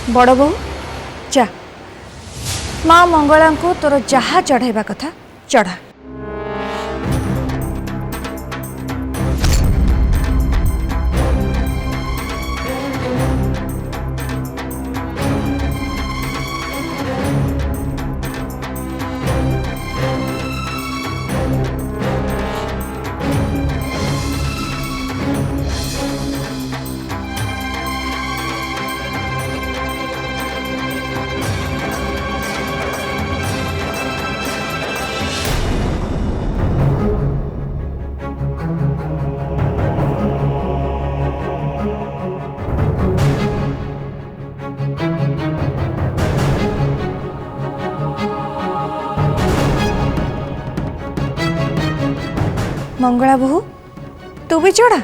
बड़ बोहू जा माँ मंगला को तोर जहा चढ़ाइबा कथा चढ़ा। मंगला बोहू तू भी चढ़ा।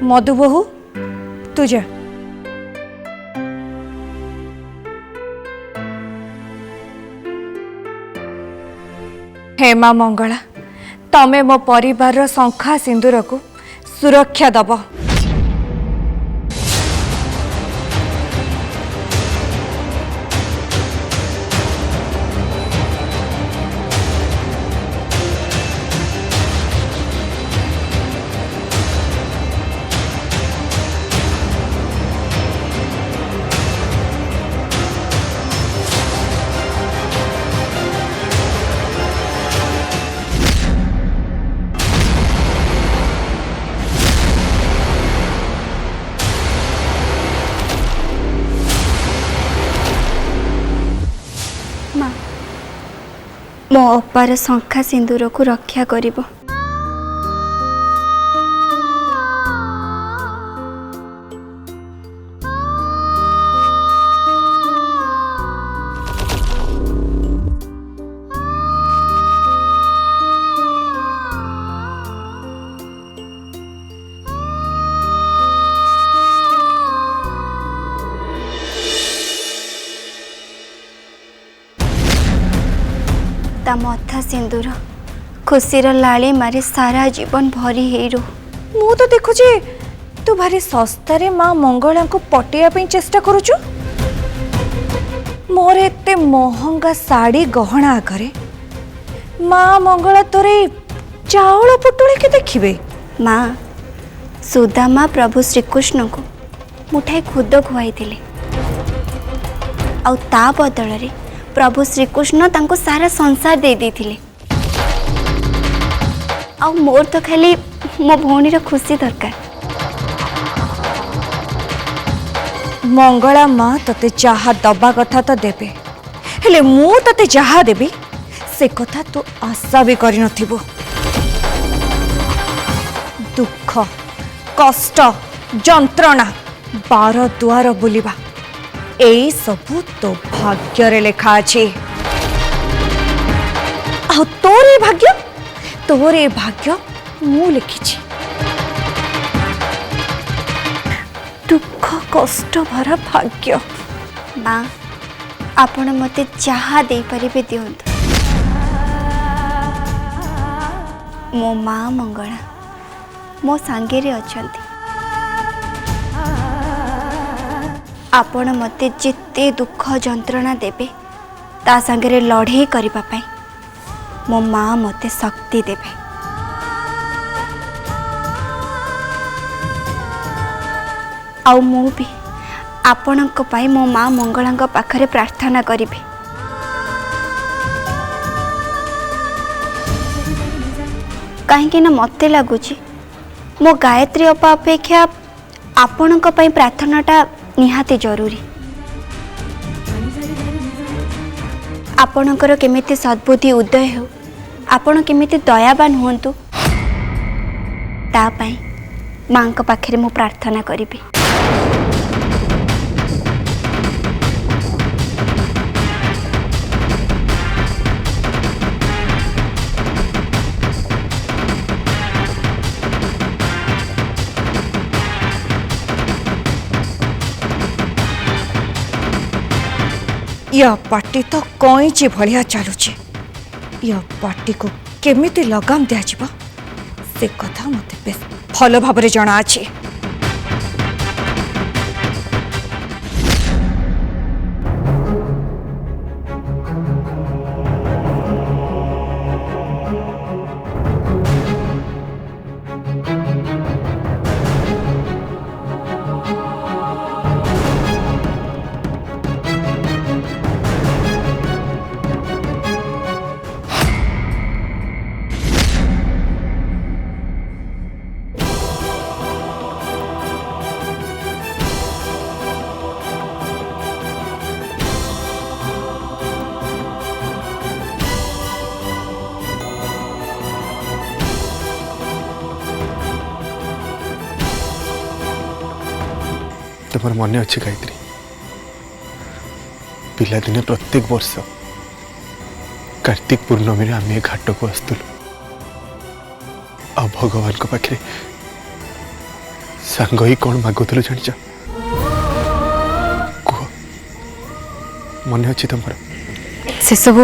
मधु बोहू तू जा। हे माँ मंगला तमे मो परिवार शंखा सिंदूर को सुरक्षा दब। मो अपार शंखा सिंदूर को रक्षा करिबो। ता मथा सिंदूर खुशीर लाली मारे सारा जीवन भरी हेरो। मु तो देखुची तू भारी सस्तारे माँ मंगला को पटेया पे चेष्टा करुचु। मोर एते महंगा साड़ी गहना आगे माँ मंगला तोरे चाउल पुटुली के देखिबे। माँ सुदामा प्रभु श्रीकृष्ण को मुठाए खुद खुआई आ ता बदल रे प्रभु श्रीकृष्ण तांको सारा संसार दे देथिले। आ मोर तो खाली मो भौणी खुशी दरकार। मंगला माँ तते जहा दबा कथा तो देबे हेले मु तते जहा देबी से कथा तू आशा भी करि नथिबो। दुख कष्ट जंत्रणा बार दुआर बुलिबा एई सबू तो भाग्य रे लेखा अछि। आ तोरे भाग्य मु लिखिछि। दुख कष्ट भरा भाग्य। माँ आपण मते जहा दे परिबे दियंतु। मो माँ मंगला मो सांगे रे अछंती। आपण मते जिते दुख जंत्रणा देबे ता संगे लड़े करिबा पाई मो माँ मते शक्ति देबे। आउ मु भी आपणक पाई मो माँ मंगलांक पाखरे प्रार्थना करिबे। कहीं ना मते लगुची मो गायत्री अपा अपेक्षा आपणक पाई प्रार्थनाटा निहाती जरूरी। आपणकर केमिति सद्बुद्धि उदय हो आपण केमिति दयावान हुंतु ता पाई माँ को पाखरे मु प्रार्थना करिबी। या पार्टी तो कईची भलिया चलुचे। या पार्टी को केमिति लगाम दिया से कथा मते बेस भल भाव जना अछि। तुम मन अच्छे गायत्री पिला दिने प्रत्येक वर्ष कार्तिक पूर्णमी आम घाट को आसुलु आ भगवान को पाखे सांग ही कौन मागुलु जान कह मन अच्छी तुम से सब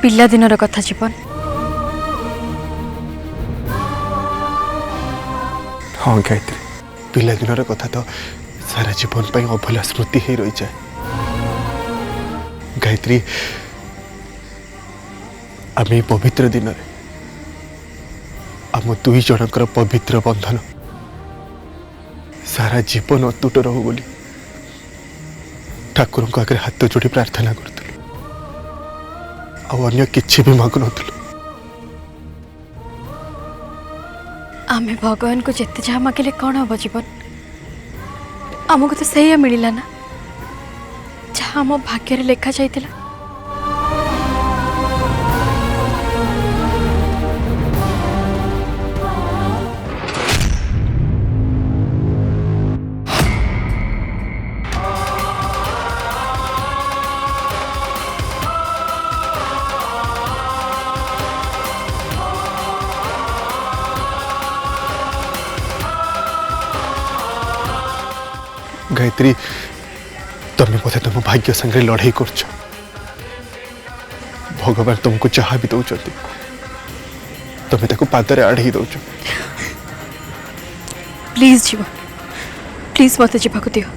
पिला दिन कथा जीवन। हाँ गायत्री पिला दिन कथा तो सारा जीवन पर अभला स्मृति ही रही जाए। गायत्री आम पवित्र दिन आम दुई जनकर पवित्र बंधन सारा जीवन अतुट रहू बोली ठाकुर आगे हाथ जोड़ी प्रार्थना करूँ अन्य किसी भी मागु नु। आमे भगवान को जिते जहाँ मागिले कौन हम जीवन आमको तो सही मिलला ना जहाँ आम भाग्य लेखा जाइतिला। गायत्री तुम बोधे तुम भाग्य संगे लड़ाई कर भगवान तुमको जहाँ भी दौरान तुम पादरे आड़े दौच। प्लीज जीवन प्लीज मत जावाक दियो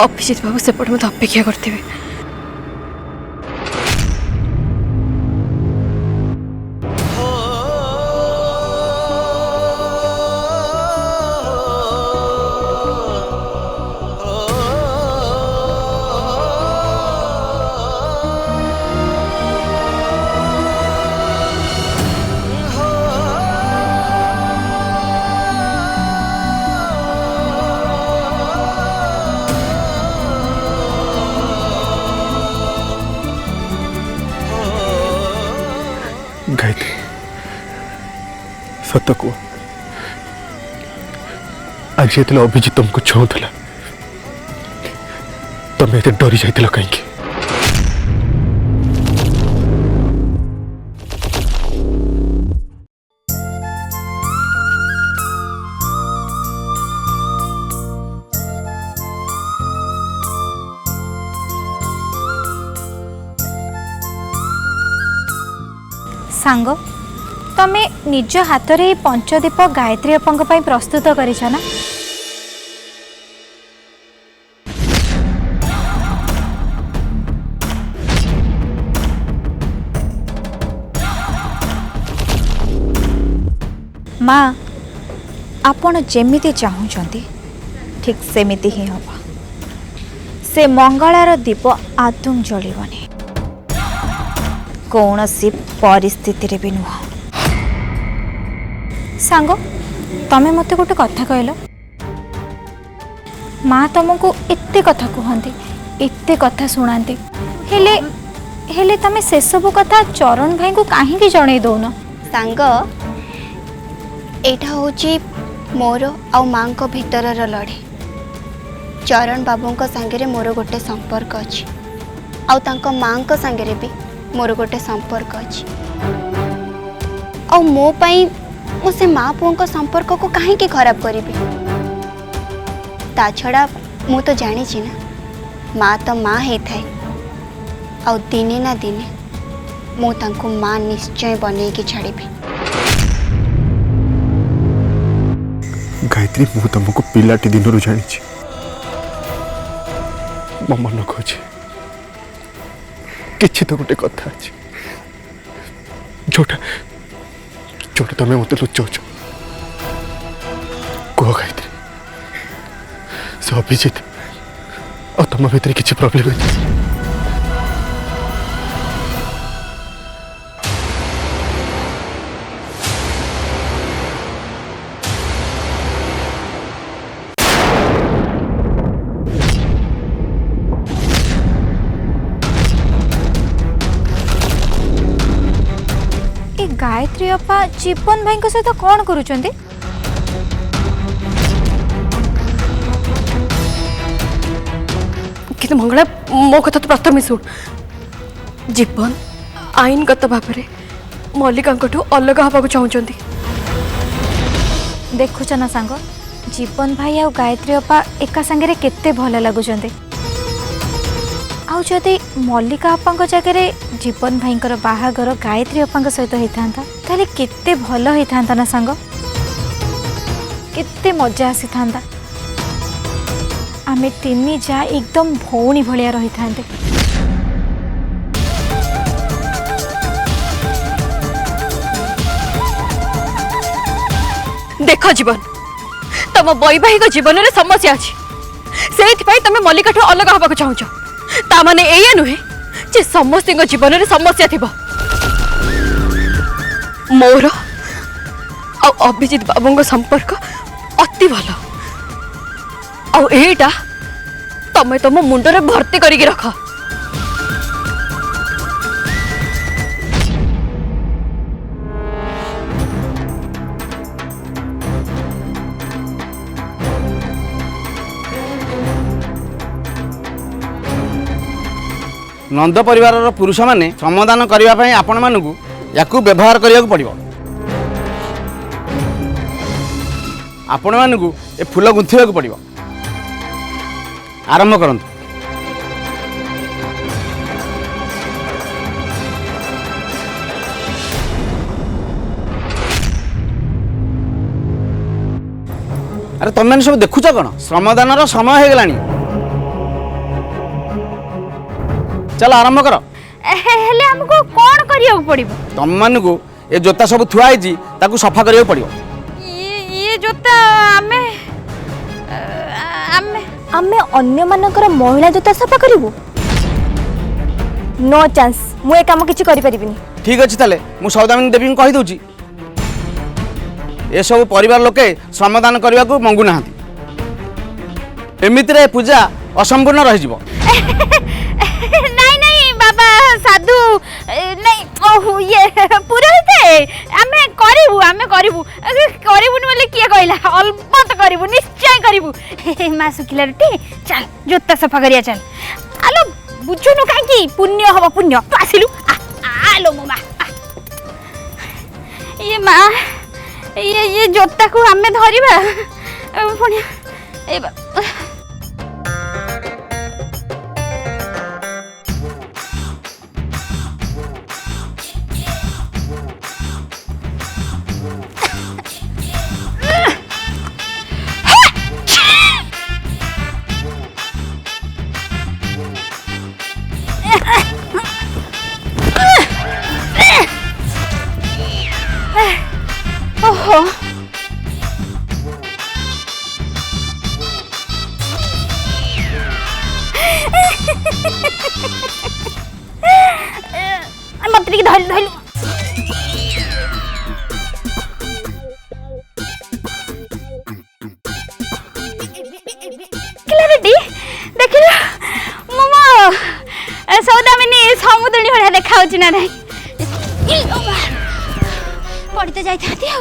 अभिजित बाबू सेपटे मत अपेक्षा करते। गायत्री सत कह आज ये अभिजित तुमको छुला तुम ये डरी जाइल कहीं सांग तमे निज हाथ रे पंचदीप गायत्री अपंग पई प्रस्तुत करिछ ना। माँ आपण जेमिति चाहूचंती ठीक सेमिति ही हवा से मंगलार दीप आदुम जलिबनी कौन सी परिस्थिति रे भी नुह। सांग तमे मते गोटे कथा कहलो माँ तुमको एते कथा कहती एते कथा शुणाती हेले हेले तमे से सब कथा चरण भाई को काहे जणै दौन। सांग एटा होची मोर आ माँ को भीतर लड़े चरण बाबू सांगे मोर गोटे संपर्क अच्छी आउ माँ को सांगे भी मोर गोटे संपर्क अच्छी आ मो पाई मो से माँ पुओं को संपर्क को कहीं खराब करी ता छड़ा मु तो जानी ना माँ तो माँ होता है आ दिने ना दिने मु तांको माँ निश्चय बनई की छाड़ी। गायत्री मु तुमको पिलाटी दिन जानी मो मन खोजे किसी तो गोटे कथा अच्छे जोटा जोटा तुम मत लुचाऊच कह गायत्री से अभिजित और तुम भितर किसी प्रोब्लेम है गायत्री अपा जीवन भाई सहित कौन करुचंदी? किंतु मंगला मो कथा तो प्रथम ही शुण। जीवन आईनगत भाव में मल्लिका अलग हवा चाहते। देखुच ना सांग जीवन भाई आ गायत्री अपा एका संगे केते भल लगुचंदी। आउ जदि मल्लिका अप्पा जगह जीवन भाई बाहागर गायत्री अप्पा सहित होता ताले केते भल होता ना सांग, केते मजा आसी था। आमे तीन जा एकदम भौणी भलिया रही था। देख जीवन तुम वैवाहिक जीवन में समस्या अच्छी से तुम मल्लिका ठू अलग हवा चाहूच ता माने एया नुहे जे समस्त जीवन में समस्या थी। मोर आ अभिजित बाबू संपर्क अति भल आईटा तमें तुम मुंडरे भर्ती करके रख। नंद परिवार पुरुष माने समाधान करने आपण मानू या व्यवहार करने पड़ो। आपण मानू ए फूल गुंथा पड़ो। आरंभ करंतु। अरे तुम मैंने सब देखुच कौन श्रमदान समय हो गलानी। चल आरंभ कर। हेले हमको कौन करियो पड़िबो? तुम मानू ये जोता सब थुआई ताकू सफा करियो पड़ियो। ये जोता आमे आमे आमे अन्य मानकर महिला जोता सफा करिवो? नो चांस मु ए काम किछि करि परिबिनी। ठीक अच्छे ताले मु सौदामिनी देवी को कहि दउची ए सब परिवार लोके श्रमदान करने को मंगु ना। एमितिरे पूजा असंपूर्ण रही जीवो। नहीं नहीं बाबा साधु नहीं ओह ये पुरोहित आमे करिवु बोले किए कहला अलबत करिवु निश्चय करिवु। मां सुखिला रुटी चल जोता सफा करिया चल। आलो बुझुनु काई की पुण्य हबो पुण्य तो आसिलु आलो मो मां ये मां ये जोता को हमें धरिबा पुण्य ए ओहो मत टिके धइलु क्लैरिटी देखिलो मोमो सौदामिनी समुद्रनी भलिया देखा होची ना नहीं पड़ी तो जाती आ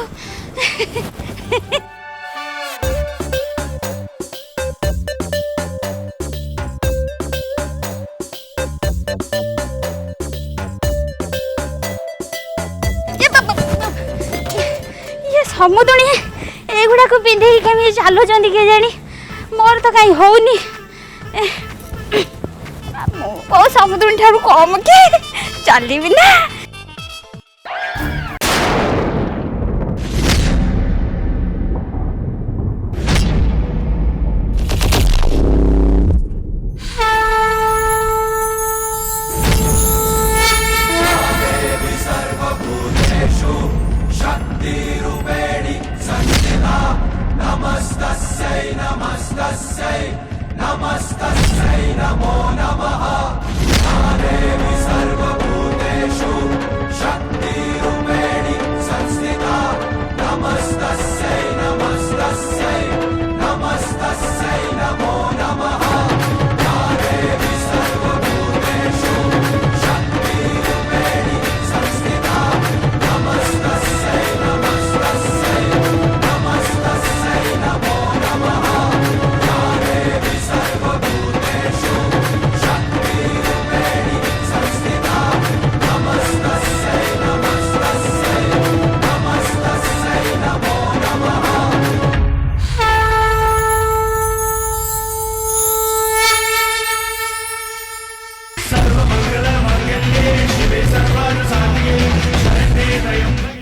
ये समुद्री एगुड़ा को पिंधे केमी चलुंट के जानी मोर तो कहीं होनी ମୁଁ ସମୁଦ୍ର ଠାରୁ କମ କି ଚାଲିବି ନା।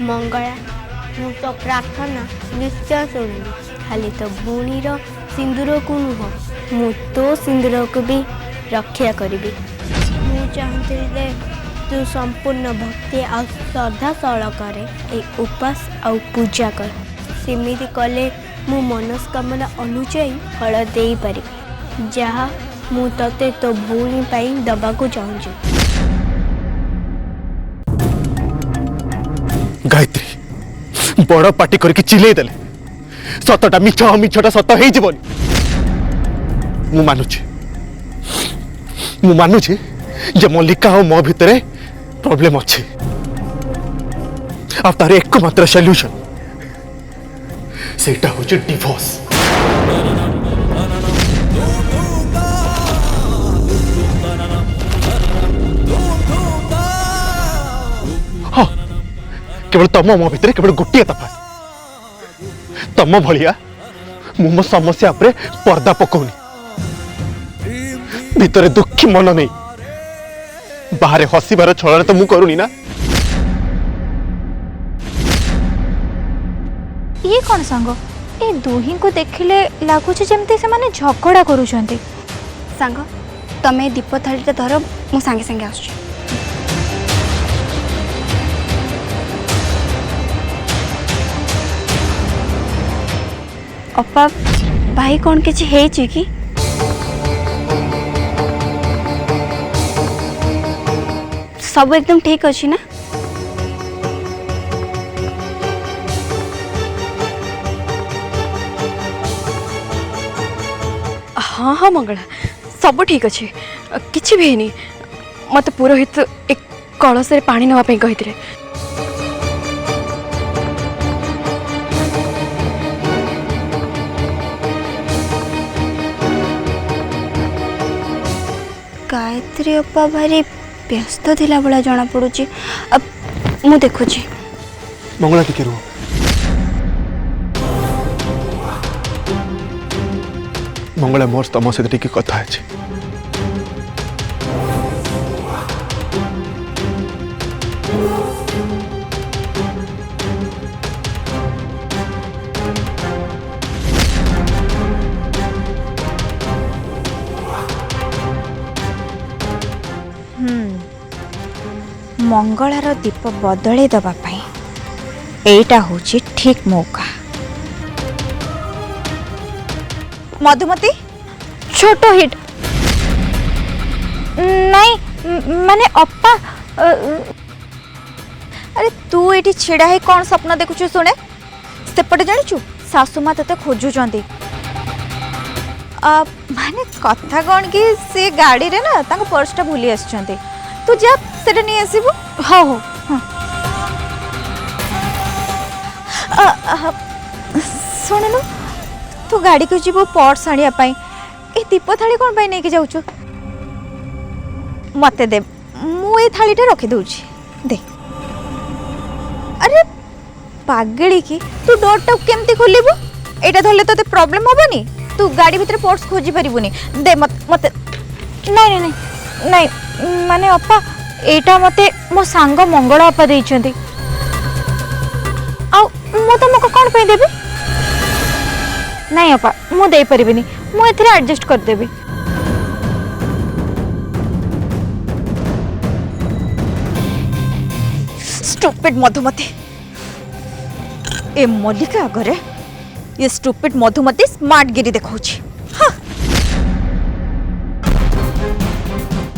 मंगला मु तो प्रार्थना निश्चय शुणिली खाली तो भूणीर सिंदूर को नुह मु तो सिंदूर को भी रक्षा करी मु चाहती तू संपूर्ण भक्ति आ श्रद्धा सहकारे ए उपास आ पूजा कर सेमिति कले मु मनस्कामना अनुଯାयी फल दे पारि जहाँ मु तते तो भूणी पाई दबाको चाहूँ। गायत्री बड़ पार्टी करके चिल्ले देले सतटा मिछ मिछटा सत हो जीवन मु मानुची जे मल्लिका और मो भितर प्रॉब्लम अच्छे आ तार एकमात्र सॉल्यूशन सेटा होचे डिवोर्स। हाँ केवल तम मो भितर केवल गोटे तफात तम भलिया मु मो समस्या उपरे पर्दा पकाउनी भितर दुखी मन नहीं बाहर हसीबार छलन तो मु करूनी ना। ये कौन सांग ए दुही को देखिले लागुच जमते से माने झगड़ा करूछंती। सांग तमे दीप थालीटा धर मु सांगे सांगे आसुची। अपा भाई कौन किछि हेछि कि सब एकदम ठीक अछि ना। हाँ हाँ मंगला सब ठीक अच्छे किसी भी नहीं मत पुरोहित एक कलश पानी नापी कही गायत्री अपा भारी व्यस्त थिला बड़ा जना पड़ुची अब मु देखुची। मंगला टिके रुह मंगला मोर तम सहित टिके कथा अछि मंगलार दीप बदले दबा पाई एटा होची ठीक मौका। मधुमती छोटो हिट नहीं माने अप्पा अरे तू एटी छिड़ा है कौन सपना देखुछु सुने सेपटे जानिछु सासु माँ तते खोजुचंती माने कथा कौन कि से गाड़ी रे ना तांको पर्सटा भूली आछंती तू जा सेटा नहीं आसीबू। हाँ हो सुननु तू गाड़ी को जीव पर्स आनिया पाई ए दीप थाली कौन पाई नहीं के जाउछु मते दे मु ए थालीटा रखी दउछि दे। अरे पागड़ी की तू डोरटा केमती खोलिबू एटा धरले तते प्रॉब्लम होबनी तू गाड़ी भीतर पर्स खोजी परिबुनी दे मत मते नहीं नहीं नहीं ନାଇଁ ମାନେ ଅପା ଏଇଟା ମତେ ମୋ ସାଙ୍ଗ ମଙ୍ଗଳ ଅପା ଦେଇଛନ୍ତି ଆଉ ମୁଁ ତମକୁ କ'ଣ ପାଇଁ ଦେବି ନାଇଁ ଅପା ମୁଁ ଦେଇପାରିବିନି ମୁଁ ଏଥିରେ ଆଡଜଷ୍ଟ କରିଦେବି स्टूपिड मधुमती ए मल्लिका आगरे ये स्टूपिड मधुमती स्मार्ट गिरी देखौछि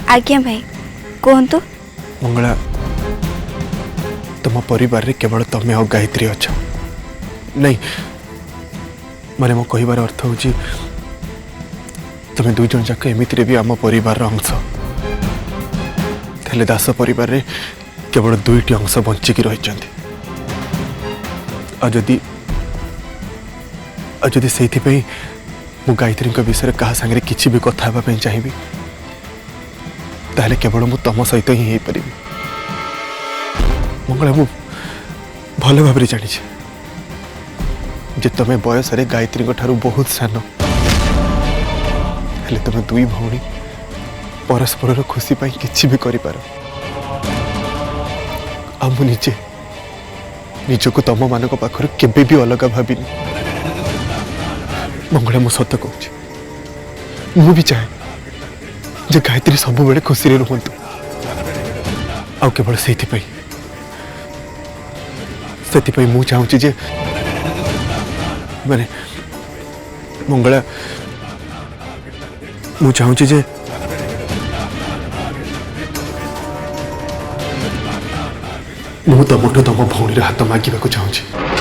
आज्ञा भाई कहतु मंगला तुम परिवार रे केवल तमें और गायत्री अच्छ नहीं माने मो कहबार अर्थ होची तुम्हें दुई जन जाक एमितिरे भी आम परिवार अंश तेले दास परिवार रे केवल दुईटी अंश बंचिकी रही जदि से मु गायत्री विषय क्या सांगे किसी भी कथा चाहिए ताहले केवल मु तम सहित ही हो पारि मंगला मु भल भाव जानी जे तुम्हें बयस रे गायत्री ठारू बहुत सान हेले तुम दुई भौणी परस्पर खुशी पाई किछि भी करि पारो आ मु निजको तम मान पाखर केबे भी अलग भाविनी मंगला मु सत कहूँ मु भी चाहे जे गायत्री सब बेले खुशी रुहतु आ केवल से मु चाहूँ जे माने मंगला मु चाहूँ जे मु तुमठू तुम भौणी हाथ मांगा चाहूँ